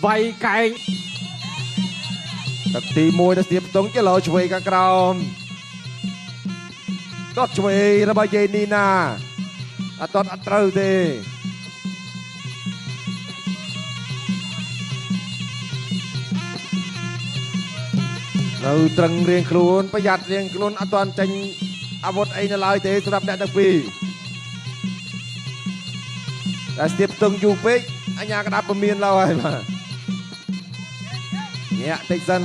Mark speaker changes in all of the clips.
Speaker 1: វាយកែងទឹកទី1ទៅស្ទាបស្ទង់ជាលោឆ្វេងខាងក្រោមដុតឆ្វេងរបស់យេនីណាអត់ត្រូវទេនៅត្រឹងរៀងខ្លួនប្រយ័ត្នរៀងខ្លួនអត់ទាន់ចេញអាវុធអីនៅឡើយទេសម្រាប់អ្នកទាំងពីរតែស្ទាបស្ទង់យូរពេកអញ្ញាក្តាប់ពមៀនឡើយបាទញាក់តិចសិន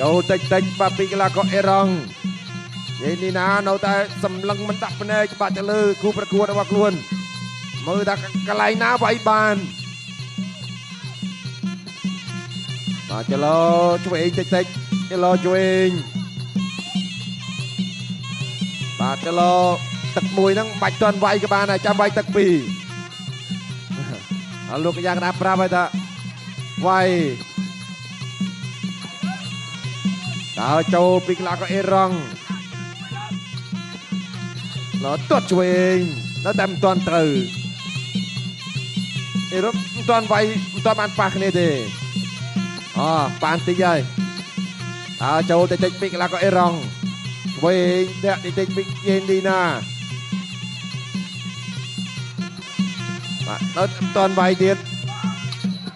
Speaker 1: ចូលតិចបាទពីកីឡាករអេរ៉ង់យេនីណានៅតែសម្លឹងមិនដាក់ភ្នែកបាក់ទៅលើគូប្រកួតរបស់ខ្លួនមើលថាកន្លែងណាវាយបានបាទចលោឆ្វេងតិចចលោឆ្វេងបាទចលោទឹកមួយហ្នឹងបាច់ទាន់វាយក៏បានដែរចាំវាយទឹកពីរអើលោកកញ្ញាកណាប្រាប់ឲ្យថាវាយតើចូលពីកីឡាករអេរ៉ង់លោទាត់ឆ្វេងនៅតែមិនទាន់ត្រូវអេរ៉ង់មិនទាន់វាយមិនទាន់បានប៉ះគ្នាទេបានតិចហើយតើចូលតិចពីកីឡាករអេរ៉ង់ឆ្វេងតាក់តិចពីយេនីណាបាទនៅមិនទាន់វាយទៀត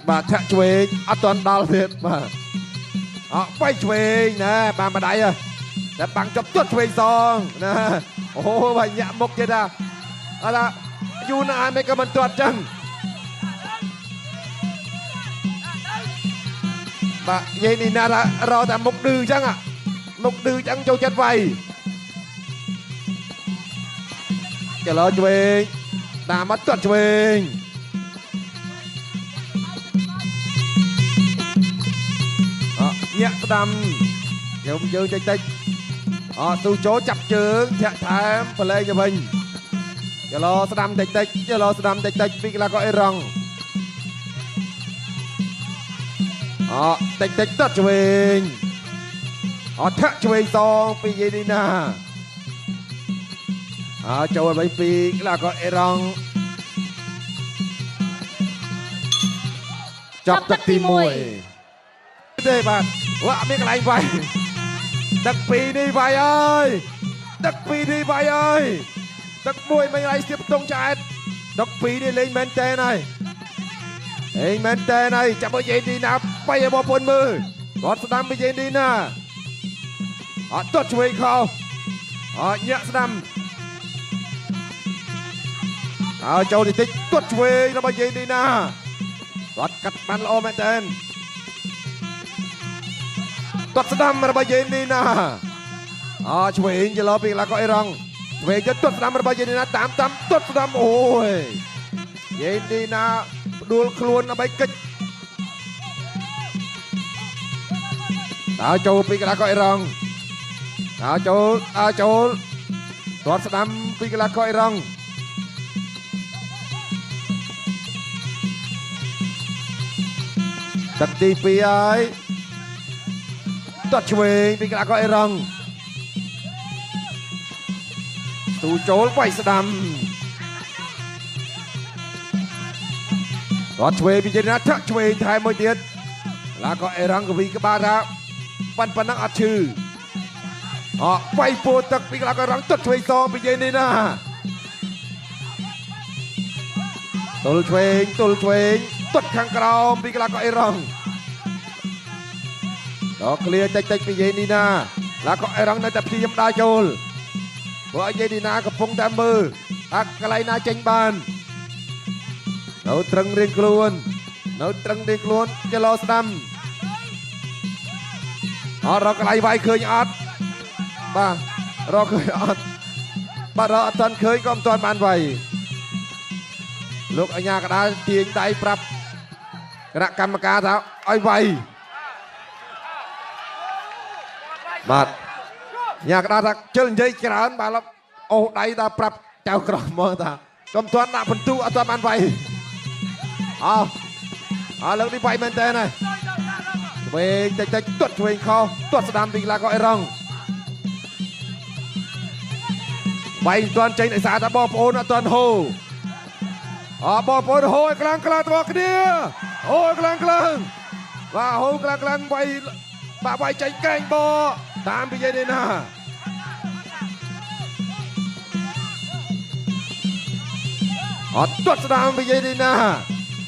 Speaker 1: បាទធាក់ឆ្វេងអត់ទាន់ដល់ទៀតបាទវាយឆ្វេងណាបានម្ដាយតែបាំងចប់ទាត់ឆ្វេងសងណាអូបាទញាក់មុខទៀតណាអត់ថាយូរណាស់មិនក៏មិនទាត់ចឹងបាទយេនីណារកតែមុខឌឺចឹងមុខឌឺចឹងចូលចិត្តវាយចលោឆ្វេងតាមមកទាត់ឆ្វេងញាក់ស្ដាំយើងតិចស៊ូចូលចាប់ជើងធាក់ថែមប្រឡែងទៅវិញចលោស្ដាំតិចពីកីឡាករអេរ៉ង់តិចទាត់ឆ្វេងធាក់ឆ្វេងសងពីយេនីណាចូលឲ្យពីកីឡាករអេរ៉ង់ចាប់ទឹកទី1ទេបាទវាមានកន្លែងវាយទឹកពីរនេះវាយអើយទឹកពីរនេះវាយអើយទឹកមួយមិនឲ្យស្ទាបតុងឆ្អែតទឹកពីរនេះលេងមែនតើហើយចាំមើលយេនីណាបាយឲ្យបងប្អូនមើលគាត់ស្ដាំពីយេនីណាទាត់ឆ្វេងខោញាក់ស្ដាំចូលតិចទាត់ឆ្វេងរបស់យេនីណាគាត់កាត់បានល្អមែនតើទាត់ស្ដាំរបស់យេនីណាឆ្វេងចលោពីកីឡាករអេរ៉ង់ឆ្វេងទៅទាត់ស្ដាំរបស់យេនីណាតាមទាត់ស្ដាំអូយយេនីណាផ្ដួលខ្លួនដើម្បីកិច្ចចូលពីកីឡាករអេរ៉ង់ចូលទាត់ស្ដាំពីកីឡាករអេរ៉ង់ទឹកទី2ហើយទាត់ឆ្វេងពីកីឡាករអេរ៉ង់ទូចូលវាយស្ដាំគាត់ឆ្វេងពីយេនីណាធាក់ឆ្វេងថែមមួយទៀតកីឡាករអេរ៉ង់កវីក្បាលថាប៉ុណ្ណឹងអត់ឈឺវាយពោទឹកពីកីឡាករអេរ៉ង់ទាត់ឆ្វេងសងពីយេនីណាទល់ឆ្វេងទាត់ខាងក្រោមពីកីឡាករអេរ៉ង់ឃ្លាតិចពីយេនីណាឡាក៏អេរ៉ង់នៅតែព្យាយាមដើរចូលព្រោះយេនីណាកំពុងតែមើលថាកន្លែងណាចេញបាននៅត្រឹងរៀងខ្លួនចលោស្ដាំរកកន្លែងវាយឃើញអត់បាទរកឃើញអត់បាទរកអត់ទាន់ឃើញក៏មិនទាន់បានវាយលោកអញ្ញាកដាលទាញដៃប្រាប់គណៈកម្មការថាឲ្យវាយបាទញ៉ាកដាថាជិលនិយាយច្រើនបាទអូសដៃថាប្រាប់ចៅក្រមមកថាកុំទាន់ដាក់បន្ទូអត់ទាន់បានវាយលើកនេះវាយមែនតើណាឆ្វេងតិចទាត់ឆ្វេងខុសទាត់ស្ដាំពីកីឡាករអេរ៉ង់វាយមិនទាន់ចេញដោយសារតែបងប្អូនអត់ទាន់ហូ បងប្អូនហូរខ្លាំងៗទាំងគ្នាហូរខ្លាំងបាទហូរខ្លាំងវាយបាទវាយចេញកែងបតាមពីយាយនេះណាអត់ទាត់ស្ដាមពីយាយនេះណា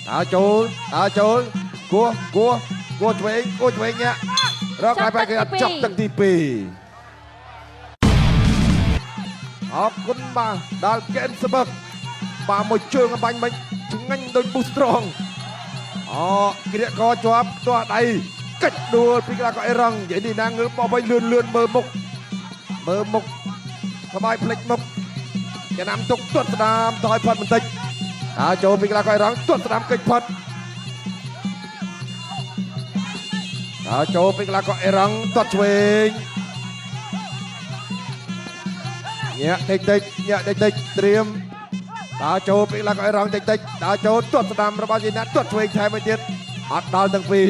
Speaker 1: ដើរចូលគួឆ្វេងញាក់រកឲ្យគេអត់ចប់ទឹកទី2អរគុណបាទដល់កែនស្បឹកបាទមួយជើងបាញ់មិនឆ្ងាញ់ដូចប៊ូស្រងគ្រាកកជាប់ទាស់ដៃកិច្ចដួលពីក្រាកអេរ៉ង់និយាយនេះណាងើបមកវិញលឿនមើលមុខក្បាយផ្លិចមុខចំណាំទុកទាត់ស្ដាមទៅឲ្យផុតបន្តិចចូលពីក្រាកអេរ៉ង់ទាត់ស្ដាមកិច្ចផុតចូលពីក្រាកអេរ៉ង់ទាត់ឆ្វេងញាក់តិចត្រៀមចូលពីក្រាកអេរ៉ង់តិចចូលទាត់ស្ដាមរបស់យីណាទាត់ឆ្វេងថែមមួយទៀតអត់ដល់ទាំងពីរ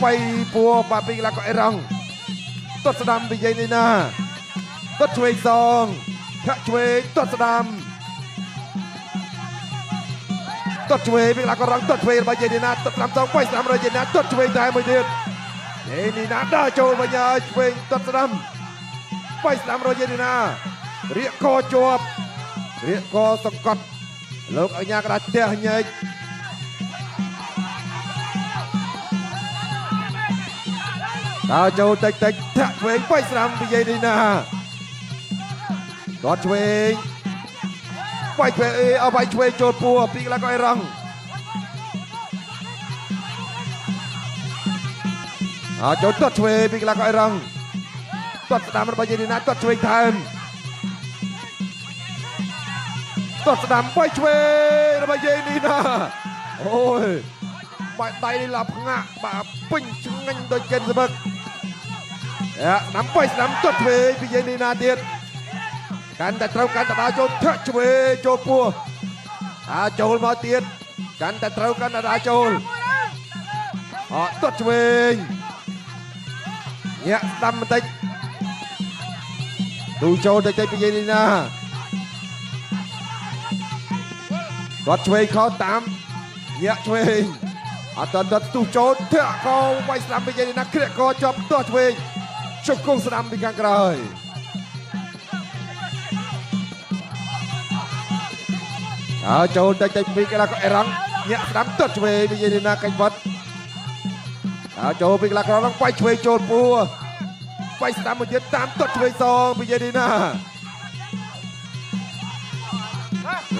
Speaker 1: បៃពួរបាពីក្រាកអេរ៉ង់ទាត់ស្ដាំពីយាយនេះណាទាត់ឆ្វេងសងធាក់ឆ្វេងទាត់ស្ដាំទាត់ឆ្វេងពីក្រាកអេរ៉ង់ទាត់ឆ្វេងរបស់យាយនេះណាទាត់ស្ដាំសងបៃស្ដាំរបស់យាយណាទាត់ឆ្វេងថែមមួយទៀតយាយនេះណាដើរចូលវិញហើយឆ្វេងទាត់ស្ដាំបៃស្ដាំរបស់យាយនេះណារៀកកជាប់រៀកកសង្កត់លោកអញ្ញាក្តារផ្ទះញែកចូលតិចធាក់ឆ្វេងបៃស្ដាំពីយាយនេះណាគាត់ឆ្វេងបៃឆ្វេងបៃឆ្វេងចូលពួរពីក្រាកអេរ៉ង់ចូលទាត់ឆ្វេងពីក្រាកអេរ៉ង់ទាត់ស្ដាំរបស់យាយនេះណាទាត់ឆ្វេងថែមទាត់ស្ដាំបៃឆ្វេងរបស់យាយនេះណាអូយបាយដៃនេះឡាផ្ងាក់បាទពេញឆ្ងាញ់ដូចកិនស្បឹកស្ដាំបៃស្ដាំទាត់ឆ្វេងពីយាយនេះណាទៀតកាន់តែត្រូវកាន់តែដើរចូលធាក់ឆ្វេងចូលពោះចូលមកទៀតកាន់តែត្រូវកាន់តែដើរចូលទាត់ឆ្វេងញាក់ស្ដាំបន្តិចទូចូលតិចពីយាយនេះណាគាត់ឆ្វេងខោតាមញាក់ឆ្វេងអត់ទាត់ទូចូលធាក់កោវាយស្ដាំពីយាយនេះណាគ្រាកកជាប់ទាស់ឆ្វេងជុកគង់ស្ដាំពីខាងក្រោយចូលតិចពីក្រាកអេរ៉ង់ញាក់ស្ដាំទាត់ឆ្វេងពីយាយនេះណាកាច់វត្តចូលពីក្រាកអេរ៉ង់វាយឆ្វេងចូលពួរវាយស្ដាំមួយទៀតតាមទាត់ឆ្វេងសងពីយាយនេះណា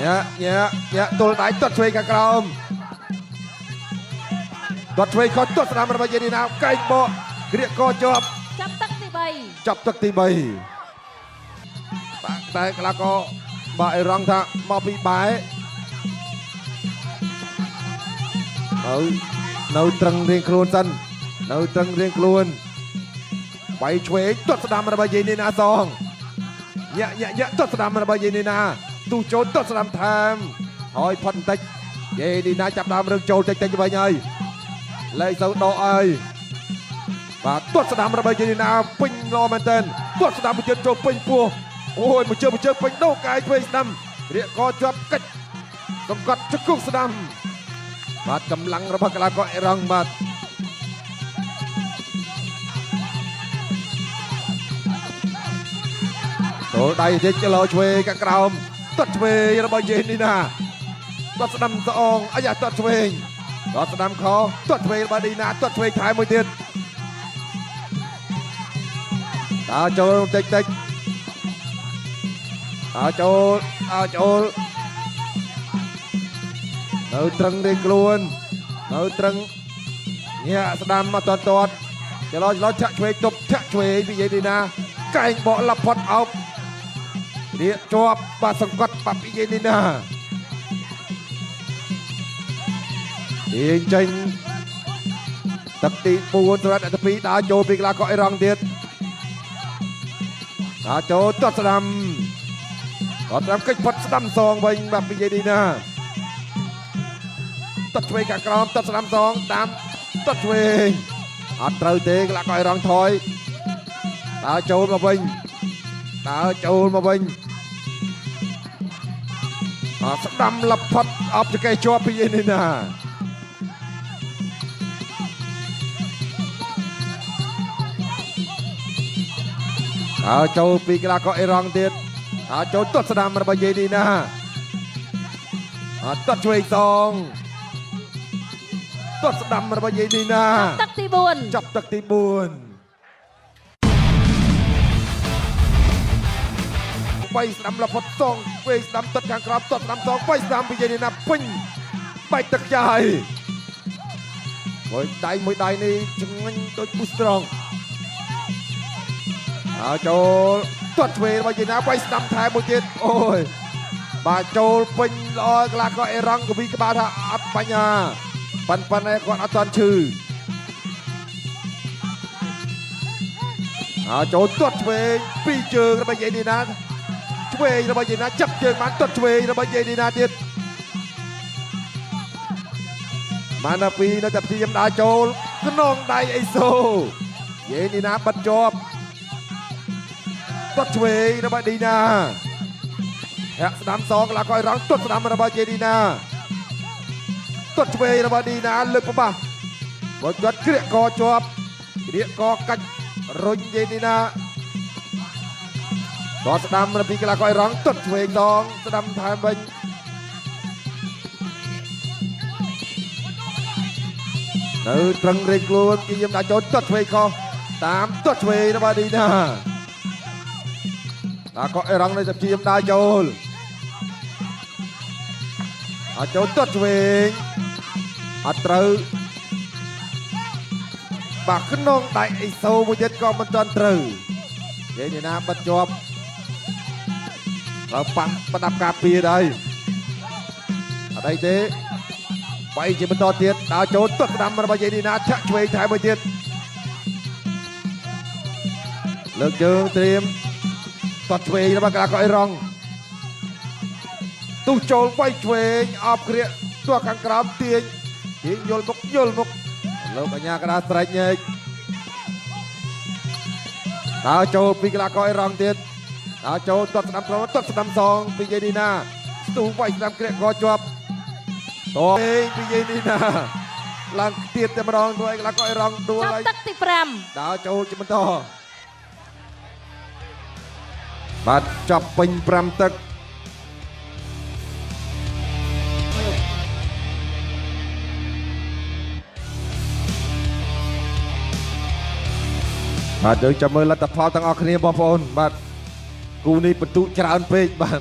Speaker 1: ញាក់ទល់ដៃទាត់ឆ្វេងខាងក្រោមទាត់ឆ្វេងខុសទាត់ស្ដាំរបស់យាយនេះណាកែងបកគ្រាកកជាប់
Speaker 2: ចាប់ទឹកទី3
Speaker 1: បាទតែក្រាកបាទអេរ៉ង់ថាមកពីបែនៅត្រឹងរៀងខ្លួនសិនបៃឆ្វេងទាត់ស្ដាំរបស់យាយនេះណាសងញាក់ទាត់ស្ដាំរបស់យាយនេះណាទូចូលទាត់ស្ដាំថែមហើយផុតបន្តិចយាយនេះណាចាប់ដើមរឿងចូលតិចវិញហើយលែងទៅដកឲ្យបាទទាត់ស្ដាំរបស់យាយនេះណាពេញល្អមែនទែនទាត់ស្ដាំមួយជើងចូលពេញពោះអូយមួយជើងពេញដោកាយឆ្វេងស្ដាំរៀកកជាប់កិច្ចសង្កត់ជង្គង់ស្ដាំបាទកម្លាំងរបស់ក្រាកអេរ៉ង់បាទចូលដៃតិចលោឆ្វេងខាងក្រោមទាត់ឆ្វេងរបស់យាយនេះណាទាត់ស្ដាំស្អងអាយ៉ាទាត់ឆ្វេងទាត់ស្ដាំខទាត់ឆ្វេងរបស់នេះណាទាត់ឆ្វេងថែមមួយទៀតចូលតិចចូលនៅត្រឹងរៀងខ្លួននៅត្រឹងញាក់ស្ដាំមកទាត់ចលោចាក់ឆ្វេងទប់ចាក់ឆ្វេងពីយាយនេះណាកែងបកលាប់ផុតអោបរៀកជាប់បាទសង្កត់បាប់ពីយាយនេះណាទាញចេញទឹកទី4សម្រាប់អ្នកទី2ដើរចូលពីក្រាកអេរ៉ង់ទៀតចូលទាត់ស្ដាំកិច្ចផុតស្ដាំសងវិញបាទពីយាយនេះណាទាត់ឆ្វេងខាងក្រោមទាត់ស្ដាំសងតាមទាត់ឆ្វេងអត់ត្រូវទេក្រាកអេរ៉ង់ថយដើរចូលមកវិញ ស្ដាំលផុតអបចកេជាប់ពីនេះណាចូលពីកីឡាករអេរ៉ង់ទៀតចូលទាត់ស្ដាំរបស់យេនីណាទាត់ឆ្វេងសងទាត់ស្ដាំរបស់យេនីណា
Speaker 2: ទឹកទី4
Speaker 1: ចាប់ទឹកទី4បីស្ដាំលផុតសងវេស្ដាំទឹកខាងក្រោមទាត់ស្ដាំសងបីស្ដាំពីយេនីណាពេញបាច់ទឹកចាយមួយដៃនេះឆ្ងាញ់ដូចពូស្រង់ចូលទាត់ឆ្វេងរបស់យេណាបីស្ដាំថែមួយទៀតអូយបាទចូលពេញល្អកីឡាករអេរ៉ង់កវីក្បាលថាអត់បញ្ញាប៉ុន្តែគាត់អត់ទាន់ឈឺចូលទាត់ឆ្វេងពីរជើងរបស់យេនីណាឆ្វេងរបស់យេណាចាប់ជើងបានទាត់ឆ្វេងរបស់យេនីណាទៀតបានដល់ពីនៅតែព្យាយាមដើរចូលក្នុងដៃអេសូយេនីណាបិទជាប់ទាត់ឆ្វេងរបស់ឌីណាហាក់ស្ដាំសងកីឡាករអេរ៉ង់ទាត់ស្ដាំរបស់យេនីណាទាត់ឆ្វេងរបស់ឌីណាលើកប្របាសបើគាត់ក្រាកកជាប់ក្រាកកកាច់រុញយេនីណាគាត់ស្ដាំពីកីឡាករអេរ៉ង់ទាត់ឆ្វេងដងស្ដាំថែមវិញនៅត្រឹងរែកខ្លួនគេយាមដាក់ចូលទាត់ឆ្វេងខុសតាមទាត់ឆ្វេងរបស់ឌីណាក៏អេរ៉ង់នៅតែព្យាយាមដើរចូលចូលទាត់ឆ្វេងអត់ត្រូវបាទក្នុងដៃអេសូមួយទៀតក៏មិនទាន់ត្រូវនិយាយណាបិទជាប់បើប៉ះប្រដាប់ការពារដែរអត់អីទេបែរជាបន្តទៀតដើរចូលទាត់ស្ដាំរបស់យេនីណាឆាក់ឆ្វេងថែមមួយទៀតលើកជើងត្រៀមទាត់ឆ្វេងរបស់កីឡាករអេរ៉ង់ទុះចូលវាយឆ្វេងអបក្រាកទាត់ខាងក្រោមទាញយល់មុខលោកកញ្ញាកដាស្រេចញែកដើរចូលពីកីឡាករអេរ៉ង់ទៀតដើរចូលទាត់ស្ដាំក្រោមទាត់ស្ដាំសងពីយេនីណាស្ទុះវាយស្ដាំក្រាកកជាប់តោះពីយេនីណាឡើងទៀតតែម្ដងទៅឲ្យកីឡាករអេរ៉ង់ដួលហើយ
Speaker 2: ទឹកទី5
Speaker 1: ដើរចូលជាបន្តបាទចាប់ពេញ5ទឹកបាទយើងចាំមើលលទ្ធផលទាំងអស់គ្នាបងប្អូនបាទគូនេះបន្ទុកច្រើនពេកបាទ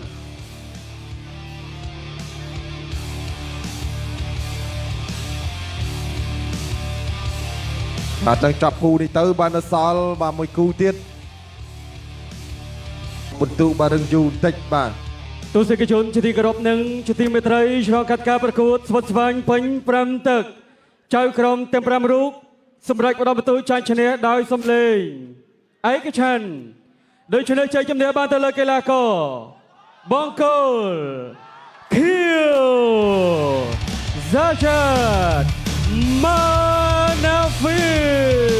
Speaker 1: ទាំងចាប់គូនេះទៅបានដល់សល់បាទមួយគូទៀតបន្ទុកបាទរឿងយូរបន្តិចបាទ
Speaker 3: ទស្សនិកជនជាទីគោរពនិងជាទីមេត្រីឆ្លងកាត់ការប្រកួតស្វិតស្វាញពេញ5ទឹកចៅក្រុមទាំង5រូបសម្រាប់ផ្ដល់បន្ទូចាញ់ឈ្នះដោយសម្លេងឯកច្ឆ័ន្ទដោយឈ្នះជ័យជំនះបានទៅលើកីឡាករបង្គោលខៀវហ្សាចាតម៉ាណាហ្វី